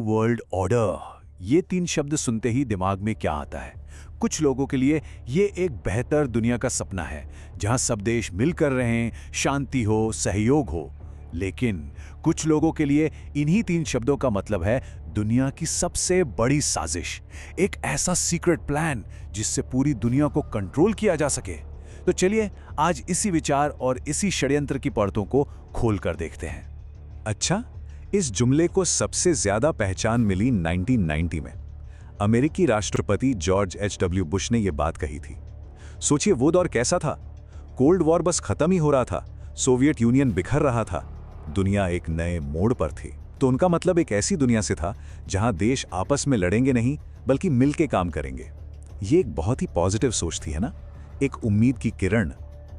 World order, ये 3 शब्द सुनते ही दिमाग में क्या आता है? कुछ लोगों के लिए ये एक बेहतर दुनिया का सपना है जहां सब देश मिलकर रहें, शांति हो, सहयोग हो। लेकिन कुछ लोगों के लिए इन्हीं 3 शब्दों का मतलब है दुनिया की सबसे बड़ी साजिश, एक ऐसा सीक्रेट प्लान जिससे पूरी दुनिया को कंट्रोल किया जा सके। तो चलिए आज इसी विचार और इसी षड्यंत्र की परतों को खोल कर देखते हैं। अच्छा, इस जुमले को सबसे ज्यादा पहचान मिली 1990 में। अमेरिकी राष्ट्रपति जॉर्ज एच.डब्ल्यू. बुश ने यह बात कही थी। सोचिए वो दौर कैसा था। कोल्ड वॉर बस खत्म ही हो रहा था, सोवियत यूनियन बिखर रहा था, दुनिया एक नए मोड़ पर थी। तो उनका मतलब एक ऐसी दुनिया से था जहां देश आपस में लड़ेंगे नहीं बल्कि मिलके काम करेंगे। ये एक बहुत ही पॉजिटिव सोच थी, है ना, एक उम्मीद की किरण।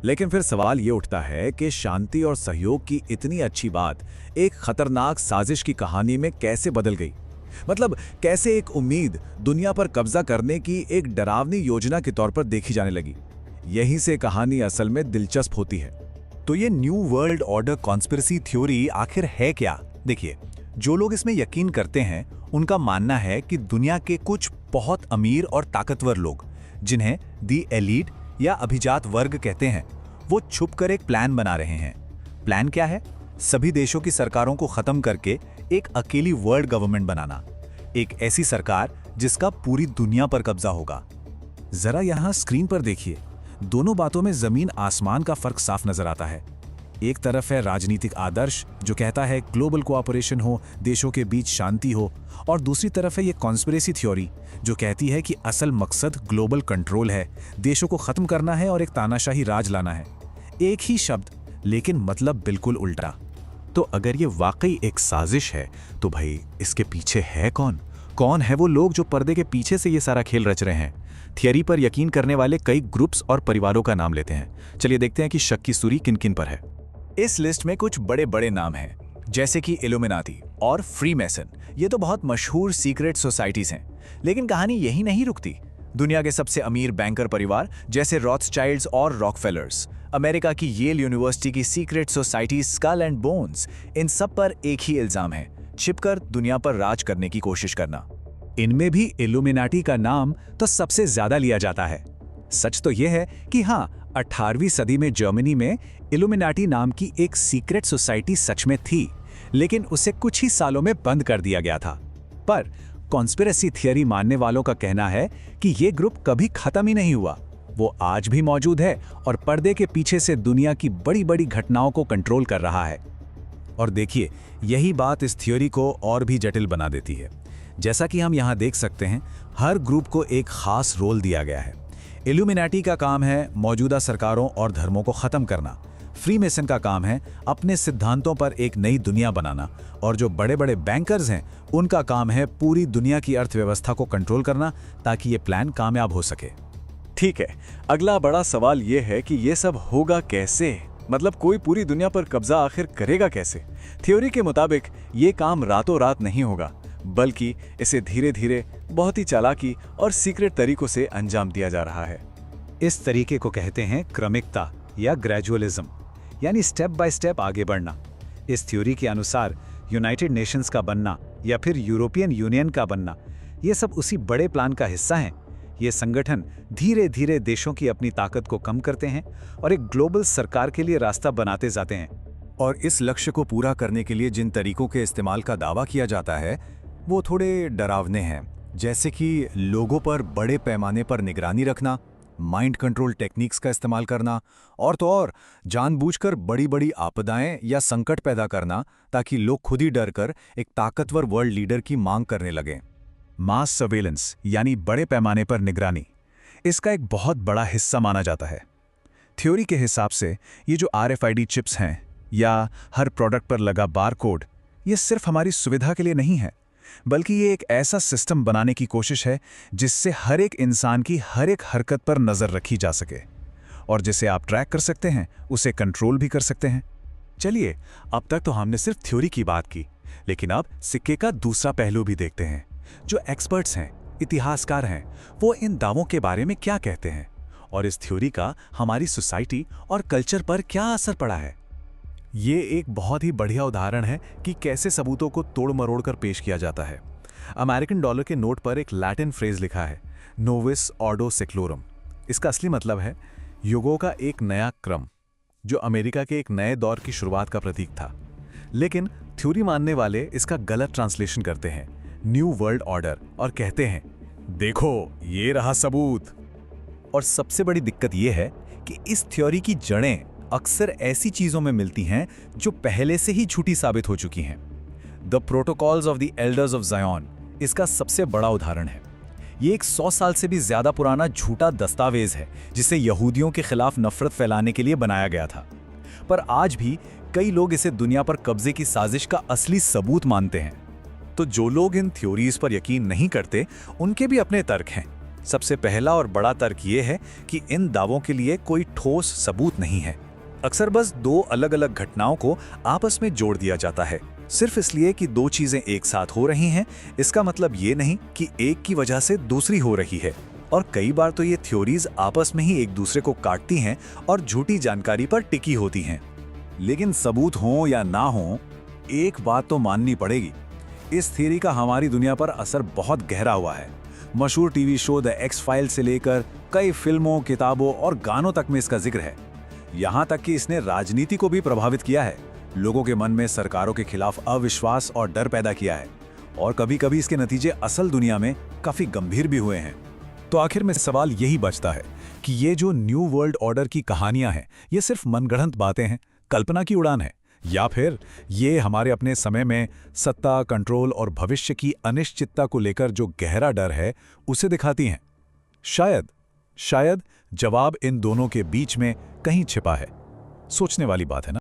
लेकिन फिर सवाल ये उठता है कि शांति और सहयोग की इतनी अच्छी बात एक खतरनाक साजिश की कहानी में कैसे बदल गई। मतलब कैसे एक उम्मीद दुनिया पर कब्जा करने की एक डरावनी योजना के तौर पर देखी जाने लगी। यहीं से कहानी असल में दिलचस्प होती है। तो ये new world order conspiracy theory आखिर है क्या? देखिए, जो लोग इसमें यकीन करते हैं उनका मानना है कि दुनिया के कुछ बहुत अमीर और ताकतवर लोग, जिन्हें दी एलीट या अभिजात वर्ग कहते हैं, वो छुपकर एक प्लान बना रहे हैं। प्लान क्या है? सभी देशों की सरकारों को खत्म करके एक अकेली वर्ल्ड गवर्नमेंट बनाना, एक ऐसी सरकार जिसका पूरी दुनिया पर कब्जा होगा। जरा यहां स्क्रीन पर देखिए, दोनों बातों में जमीन आसमान का फर्क साफ नजर आता है। एक तरफ है राजनीतिक आदर्श जो कहता है ग्लोबल कोऑपरेशन हो, देशों के बीच शांति हो, और दूसरी तरफ है ये कॉन्स्पिरेसी थ्योरी जो कहती है कि असल मकसद ग्लोबल कंट्रोल है, देशों को खत्म करना है और एक तानाशाही राज लाना है। एक ही शब्द लेकिन मतलब बिल्कुल उल्टा। तो अगर ये वाकई एक साजिश है तो भाई इसके पीछे है कौन? कौन है वो लोग जो पर्दे के पीछे से ये सारा खेल रच रहे हैं? थियरी पर यकीन करने वाले कई ग्रुप्स और परिवारों का नाम लेते हैं। चलिए देखते हैं कि शक की सुरी किन किन पर है। इस लिस्ट में कुछ बड़े बड़े नाम हैं, जैसे कि इल्यूमिनाटी और फ्रीमेसन। ये तो बहुत मशहूर सीक्रेट सोसाइटीज हैं। लेकिन कहानी यही नहीं रुकती। दुनिया के सबसे अमीर बैंकर परिवार जैसे रॉथस्चाइल्ड्स और रॉकफेलर्स, अमेरिका की येल यूनिवर्सिटी की secret society Skull and Bones, इन सब पर एक ही इल्जाम है, छिपकर दुनिया पर राज करने की कोशिश करना। इनमें भी इल्यूमिनाटी का नाम तो सबसे ज्यादा लिया जाता है। सच तो यह है कि हाँ, 18वीं सदी में जर्मनी में इल्यूमिनाटी नाम की एक सीक्रेट सोसाइटी सच में थी, लेकिन उसे कुछ ही सालों में बंद कर दिया गया था। पर कॉन्स्पिरेसी थियरी मानने वालों का कहना है कि यह ग्रुप कभी खत्म ही नहीं हुआ, वो आज भी मौजूद है और पर्दे के पीछे से दुनिया की बड़ी बड़ी घटनाओं को कंट्रोल कर रहा है। और देखिए, यही बात इस थ्योरी को और भी जटिल बना देती है। जैसा कि हम यहाँ देख सकते हैं, हर ग्रुप को एक खास रोल दिया गया है। इल्यूमिनाटी का काम है मौजूदा सरकारों और धर्मों को खत्म करना, फ्रीमेसन का काम है अपने सिद्धांतों पर एक नई दुनिया बनाना, और जो बड़े बड़े बैंकर्स हैं उनका काम है पूरी दुनिया की अर्थव्यवस्था को कंट्रोल करना ताकि ये प्लान कामयाब हो सके। ठीक है, अगला बड़ा सवाल यह है कि यह सब होगा कैसे? मतलब कोई पूरी दुनिया पर कब्जा आखिर करेगा कैसे? थ्योरी के मुताबिक ये काम रातों रात नहीं होगा, बल्कि इसे धीरे धीरे, बहुत ही चालाकी और सीक्रेट तरीकों से अंजाम दिया जा रहा है। इस तरीके को कहते हैं क्रमिकता या ग्रेजुअलिज्म, यानी स्टेप बाय स्टेप आगे बढ़ना। इस थ्योरी के अनुसार यूनाइटेड नेशंस का बनना या फिर यूरोपियन यूनियन का बनना, ये सब उसी बड़े प्लान का हिस्सा हैं। ये संगठन धीरे धीरे देशों की अपनी ताकत को कम करते हैं और एक ग्लोबल सरकार के लिए रास्ता बनाते जाते हैं। और इस लक्ष्य को पूरा करने के लिए जिन तरीकों के इस्तेमाल का दावा किया जाता है वो थोड़े डरावने हैं, जैसे कि लोगों पर बड़े पैमाने पर निगरानी रखना, माइंड कंट्रोल टेक्निक्स का इस्तेमाल करना, और तो और जानबूझकर बड़ी बड़ी आपदाएं या संकट पैदा करना ताकि लोग खुद ही डरकर एक ताकतवर वर्ल्ड लीडर की मांग करने लगें। मास सर्वेलेंस यानी बड़े पैमाने पर निगरानी, इसका एक बहुत बड़ा हिस्सा माना जाता है। थ्योरी के हिसाब से ये जो RFID चिप्स हैं या हर प्रोडक्ट पर लगा बारकोड, ये सिर्फ हमारी सुविधा के लिए नहीं है, बल्कि ये एक ऐसा सिस्टम बनाने की कोशिश है जिससे हर एक इंसान की हर एक हरकत पर नजर रखी जा सके और जिसे आप ट्रैक कर सकते हैं, उसे कंट्रोल भी कर सकते हैं। चलिए, अब तक तो हमने सिर्फ थ्योरी की बात की, लेकिन अब सिक्के का दूसरा पहलू भी देखते हैं। जो एक्सपर्ट्स हैं, इतिहासकार हैं, वो इन दावों के बारे में क्या कहते हैं और इस थ्योरी का हमारी सोसाइटी और कल्चर पर क्या असर पड़ा है। ये एक बहुत ही बढ़िया उदाहरण है कि कैसे सबूतों को तोड़ मरोड़ कर पेश किया जाता है। अमेरिकन डॉलर के नोट पर एक लैटिन फ्रेज लिखा है, नोविस ऑर्डो सेक्लोरम। इसका असली मतलब है युगों का एक नया क्रम, जो अमेरिका के एक नए दौर की शुरुआत का प्रतीक था। लेकिन थ्योरी मानने वाले इसका गलत ट्रांसलेशन करते हैं, न्यू वर्ल्ड ऑर्डर, और कहते हैं देखो ये रहा सबूत। और सबसे बड़ी दिक्कत यह है कि इस थ्योरी की जड़ें अक्सर ऐसी चीजों में मिलती हैं जो पहले से ही झूठी साबित हो चुकी हैं। The protocols of the elders of Zion इसका सबसे बड़ा उदाहरण है। ये एक 100 साल से भी ज्यादा पुराना झूठा दस्तावेज है जिसे यहूदियों के खिलाफ नफरत फैलाने के लिए बनाया गया था। पर आज भी कई लोग इसे दुनिया पर कब्जे की साजिश का असली सबूत मानते हैं। तो जो लोग इन थ्योरीज पर यकीन नहीं करते, उनके भी अपने तर्क हैं। सबसे पहला और बड़ा तर्क ये है कि इन दावों के लिए कोई ठोस सबूत नहीं है। अक्सर बस दो अलग अलग घटनाओं को आपस में जोड़ दिया जाता है, सिर्फ इसलिए कि दो चीजें एक साथ हो रही हैं। इसका मतलब ये नहीं कि एक की वजह से दूसरी हो रही है। और कई बार तो ये थ्योरीज आपस में ही एक दूसरे को काटती हैं और झूठी जानकारी पर टिकी होती हैं। लेकिन सबूत हो या ना हो, एक बात तो माननी पड़ेगी, इस थ्योरी का हमारी दुनिया पर असर बहुत गहरा हुआ है। मशहूर TV show the x file से लेकर कई फिल्मों, किताबों और गानों तक में इसका जिक्र है। यहाँ तक कि इसने राजनीति को भी प्रभावित किया है, लोगों के मन में सरकारों के खिलाफ अविश्वास और डर पैदा किया है, और कभी-कभी इसके नतीजे असल दुनिया में काफी गंभीर भी हुए हैं। तो आखिर में सवाल यही बचता है कि ये जो न्यू वर्ल्ड ऑर्डर की कहानियां हैं, ये सिर्फ मनगढ़ंत बातें हैं, कल्पना की उड़ान है, या फिर ये हमारे अपने समय में सत्ता, कंट्रोल और भविष्य की अनिश्चितता को लेकर जो गहरा डर है उसे दिखाती हैं। शायद जवाब इन दोनों के बीच में कहीं छिपा है। सोचने वाली बात है ना।